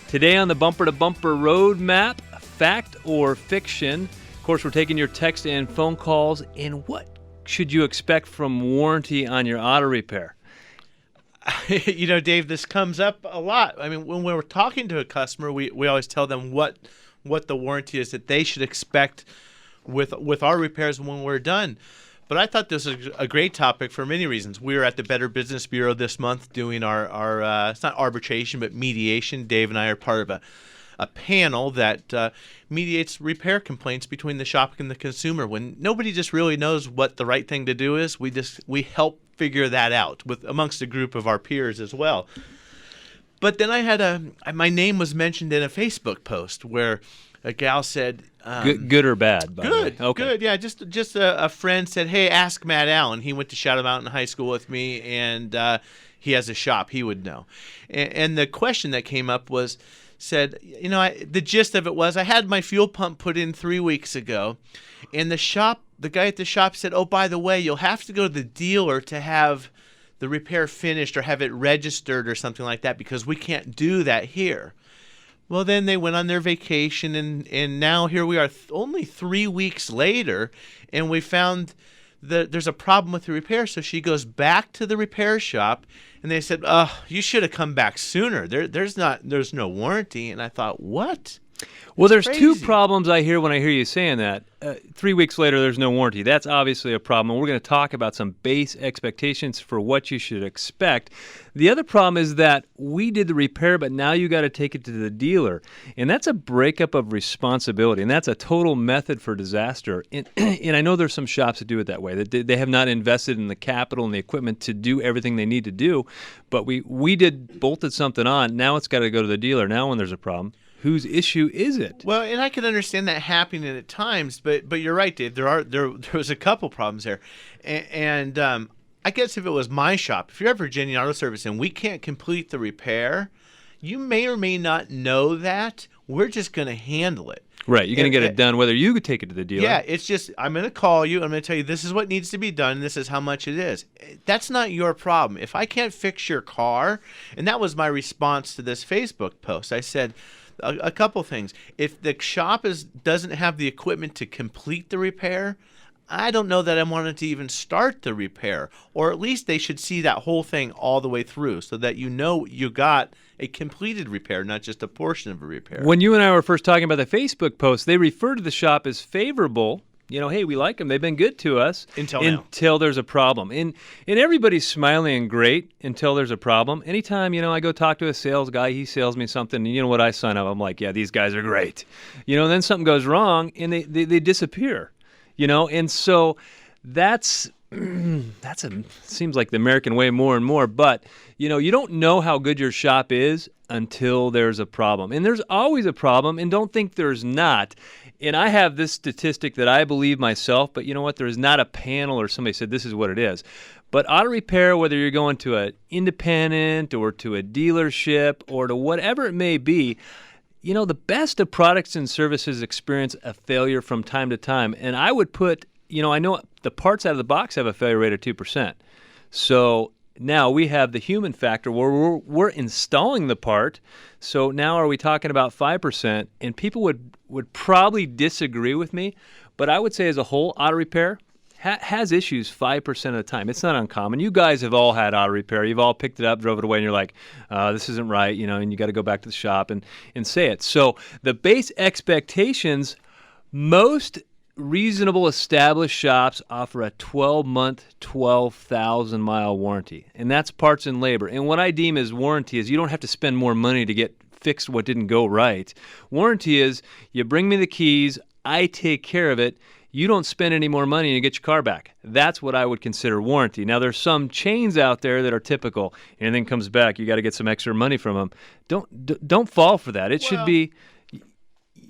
Today on the Bumper to Bumper Roadmap, fact or fiction. Of course, we're taking your text and phone calls. And what should you expect from warranty on your auto repair? You know, Dave, this comes up a lot. I mean, when we're talking to a customer, we always tell them what the warranty is that they should expect with our repairs when we're done. But I thought this was a great topic for many reasons. We were at the Better Business Bureau this month doing our it's not arbitration, but mediation. Dave and I are part of a panel that mediates repair complaints between the shop and the consumer. When nobody just really knows what the right thing to do is, we help figure that out amongst a group of our peers as well. But then I had my name was mentioned in a Facebook post where a gal said, good or bad? By good, the way. Okay. good, yeah. Just a friend said, "Hey, ask Matt Allen. He went to Shadow Mountain High School with me, and he has a shop. He would know." And the question that came up said, you know, the gist of it was, I had my fuel pump put in 3 weeks ago, and the guy at the shop said, "Oh, by the way, you'll have to go to the dealer to have the repair finished or have it registered or something like that because we can't do that here." Well, then they went on their vacation, and now here we are only 3 weeks later, and we found that there's a problem with the repair. So she goes back to the repair shop, and they said, "Oh, you should have come back sooner. There's no warranty." And I thought, what? Well, there's crazy. two problems I hear when I hear you saying that. 3 weeks later, there's no warranty. That's obviously a problem. And we're going to talk about some base expectations for what you should expect. The other problem is that we did the repair, but now you got to take it to the dealer. And that's a breakup of responsibility. And that's a total method for disaster. And I know there's some shops that do it that way. That they have not invested in the capital and the equipment to do everything they need to do. But we bolted something on. Now it's got to go to the dealer. Now when there's a problem, whose issue is it? Well, and I can understand that happening at times, but you're right, Dave. There was a couple problems there, and I guess if it was my shop, if you're at Virginia Auto Service and we can't complete the repair, you may or may not know that. We're just going to handle it. Right, you're going to get it done whether you could take it to the dealer. Yeah, it's just, I'm going to call you, I'm going to tell you this is what needs to be done, and this is how much it is. That's not your problem. If I can't fix your car, and that was my response to this Facebook post, I said a couple things. If the shop doesn't have the equipment to complete the repair, I don't know that I wanted to even start the repair, or at least they should see that whole thing all the way through so that you know you got a completed repair, not just a portion of a repair. When you and I were first talking about the Facebook post, they refer to the shop as favorable. You know, hey, we like them. They've been good to us until there's a problem. And everybody's smiling and great until there's a problem. Anytime, I go talk to a sales guy, he sells me something, and you know what, I sign up. I'm like, yeah, these guys are great. And then something goes wrong, and they disappear. And so that's seems like the American way more and more. But, you don't know how good your shop is until there's a problem. And there's always a problem, and don't think there's not. And I have this statistic that I believe myself, but you know what? There is not a panel or somebody said this is what it is. But auto repair, whether you're going to an independent or to a dealership or to whatever it may be, the best of products and services experience a failure from time to time. And I would put, I know the parts out of the box have a failure rate of 2%. So now we have the human factor where we're installing the part. So now are we talking about 5%? And people would probably disagree with me, but I would say as a whole, auto repair has issues 5% of the time. It's not uncommon. You guys have all had auto repair. You've all picked it up, drove it away, and you're like, this isn't right, and you got to go back to the shop and say it. So the base expectations, most reasonable established shops offer a 12-month, 12,000-mile warranty, and that's parts and labor. And what I deem as warranty is you don't have to spend more money to get fixed what didn't go right. Warranty is you bring me the keys, I take care of it, you don't spend any more money and you get your car back. That's what I would consider warranty. Now, there's some chains out there that are typical. Anything comes back, you got to get some extra money from them. Don't fall for that. It should be...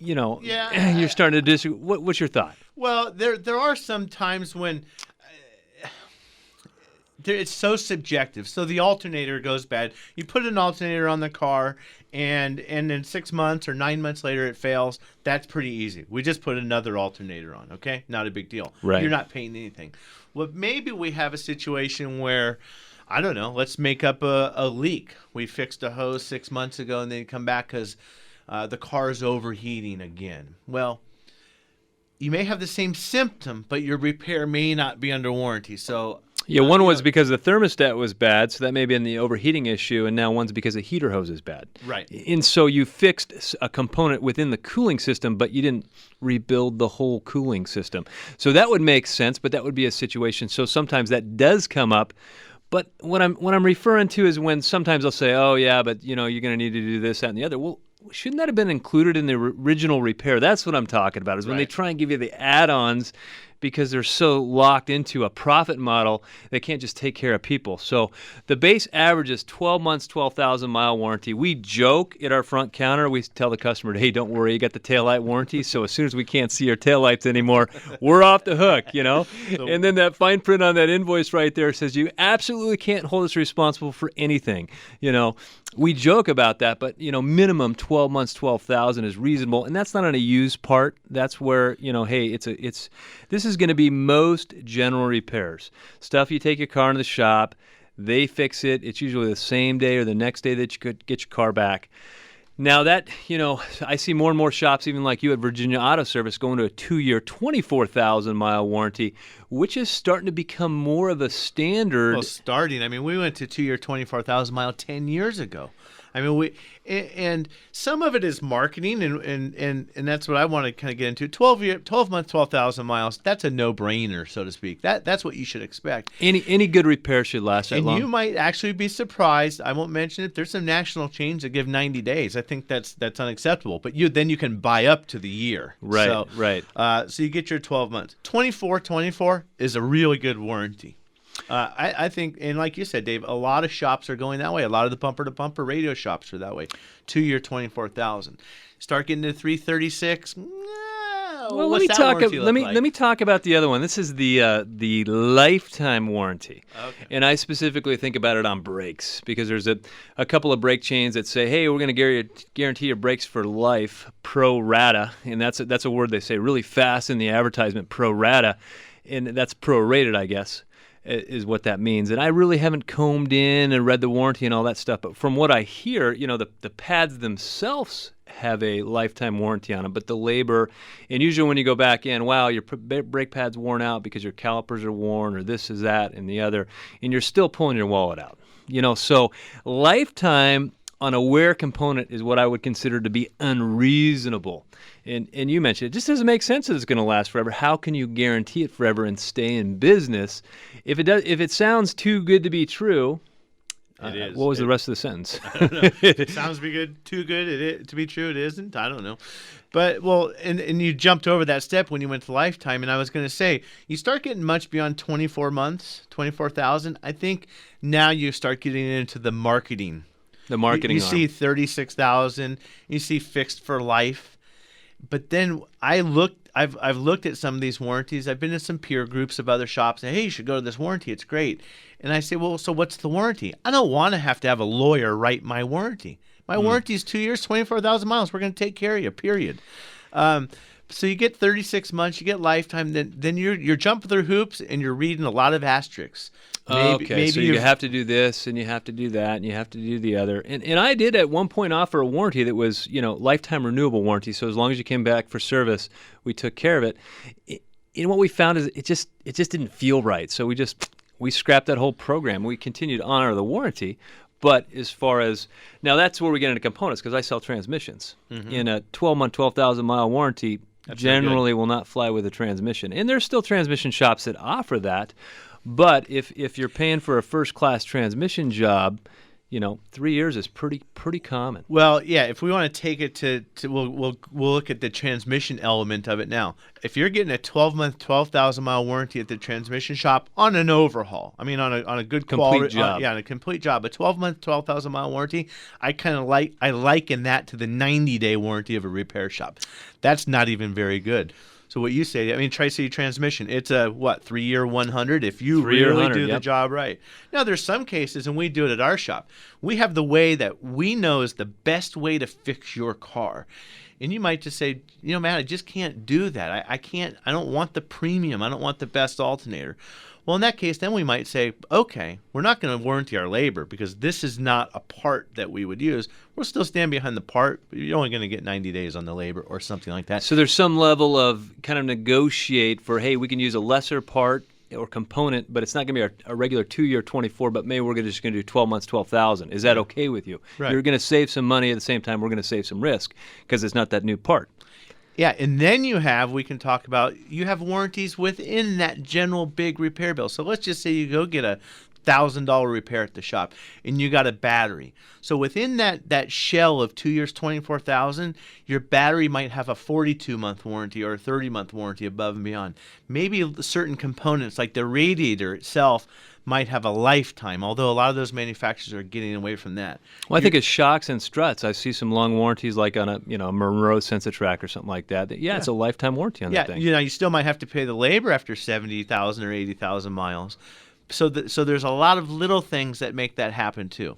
Yeah, you're starting to disagree. What's your thought? Well, there are some times when it's so subjective. So the alternator goes bad. You put an alternator on the car, and then 6 months or 9 months later it fails. That's pretty easy. We just put another alternator on, okay? Not a big deal. Right. You're not paying anything. Well, maybe we have a situation where I don't know. Let's make up a leak. We fixed a hose 6 months ago, and then you come back because the car's overheating again. Well, you may have the same symptom, but your repair may not be under warranty. So yeah, one was because the thermostat was bad, so that may be in the overheating issue, and now one's because the heater hose is bad. Right. And so you fixed a component within the cooling system, but you didn't rebuild the whole cooling system. So that would make sense, but that would be a situation. So sometimes that does come up. But what I'm referring to is when sometimes I'll say, oh, yeah, but you're going to need to do this, that, and the other. Well, shouldn't that have been included in the original repair? That's what I'm talking about, is when they try and give you the add-ons because they're so locked into a profit model, they can't just take care of people. So the base average is 12 months, 12,000-mile warranty. We joke at our front counter. We tell the customer, hey, don't worry, you got the taillight warranty. So as soon as we can't see our taillights anymore, we're off the hook, And then that fine print on that invoice right there says you absolutely can't hold us responsible for anything, We joke about that, but, minimum 12 months, 12,000 is reasonable. And that's not on a used part. That's where, hey, this is going to be most general repairs. Stuff you take your car in the shop, they fix it. It's usually the same day or the next day that you could get your car back. Now that, I see more and more shops, even like you at Virginia Auto Service, going to a 2-year, 24,000-mile warranty, which is starting to become more of a standard. Well, starting. I mean, we went to 2-year, 24,000-mile 10 years ago. I mean, and some of it is marketing, and that's what I want to kind of get into. 12 months, 12,000 miles. That's a no-brainer, so to speak. That's what you should expect. Any good repair should last that long. And you might actually be surprised. I won't mention it. There's some national chains that give 90 days. I think that's unacceptable. But then you can buy up to the year. Right. So, right. So you get your 12 months. 24 is a really good warranty. I think, and like you said, Dave, a lot of shops are going that way. A lot of the bumper-to-bumper radio shops are that way. 2-year, 24,000. Start getting to 336. Well, let me talk about the other one. This is the lifetime warranty. Okay. And I specifically think about it on brakes because there's a couple of brake chains that say, hey, we're going to guarantee your brakes for life, pro rata. And that's a word they say really fast in the advertisement, pro rata. And that's prorated, I guess, is what that means. And I really haven't combed in and read the warranty and all that stuff. But from what I hear, the pads themselves have a lifetime warranty on them, but the labor, and usually when you go back in, wow, your brake pad's worn out because your calipers are worn or this is that and the other, and you're still pulling your wallet out. So lifetime on a wear component is what I would consider to be unreasonable. And you mentioned it just doesn't make sense that it's going to last forever. How can you guarantee it forever and stay in business? If it sounds too good to be true, it is. What was the rest of the sentence? I don't know. It sounds too good to be true. It isn't. I don't know. But, and you jumped over that step when you went to lifetime, and I was going to say, you start getting much beyond 24 months, 24,000. I think now you start getting into the marketing. The marketing You see 36,000. You see fixed for life. But then I've looked at some of these warranties. I've been in some peer groups of other shops. Hey, you should go to this warranty. It's great. And I say, well, so what's the warranty? I don't want to have a lawyer write my warranty. My warranty is 2 years, 24,000 miles. We're going to take care of you, period. So you get 36 months, you get lifetime, then you're jumping through hoops and you're reading a lot of asterisks. Maybe so you have to do this and you have to do that and you have to do the other. And I did at one point offer a warranty that was, lifetime renewable warranty. So as long as you came back for service, we took care of it. And what we found is it just didn't feel right. So we scrapped that whole program. We continued to honor the warranty. But as far as now, that's where we get into components because I sell transmissions. Mm-hmm. In a 12-month, 12,000-mile warranty, that's generally will not fly with a transmission. And there's still transmission shops that offer that. But if you're paying for a first-class transmission job, 3 years is pretty common. Well, yeah. If we want to take it to we'll look at the transmission element of it now. If you're getting a 12-month, 12,000-mile warranty at the transmission shop on an overhaul, I mean on a good quality job, on a complete job, a 12-month, 12,000-mile warranty, I liken that to the 90-day warranty of a repair shop. That's not even very good. So what you say, I mean, Tri-City Transmission, it's a 3-year 100 if you really do the job right. Now, there's some cases, and we do it at our shop. We have the way that we know is the best way to fix your car. And you might just say, Matt, I just can't do that. I don't want the premium. I don't want the best alternator. Well, in that case, then we might say, okay, we're not going to warranty our labor because this is not a part that we would use. We'll still stand behind the part, but you're only going to get 90 days on the labor or something like that. So there's some level of kind of negotiate for, hey, we can use a lesser part or component, but it's not going to be a regular 2-year 24, but maybe we're just going to do 12 months, 12,000. Is that okay with you? Right. You're going to save some money at the same time. We're going to save some risk because it's not that new part. Yeah, and then we can talk about, you have warranties within that general big repair bill. So let's just say you go get a $1,000 repair at the shop and you got a battery. So within that shell of 2 years, 24,000, your battery might have a 42-month warranty or a 30-month warranty above and beyond. Maybe certain components like the radiator itself might have a lifetime, although a lot of those manufacturers are getting away from that. Well, I think it's shocks and struts. I see some long warranties like on a Monroe Sensitrack or something like that. Yeah, it's a lifetime warranty on that thing. You still might have to pay the labor after 70,000 or 80,000 miles. So there's a lot of little things that make that happen too.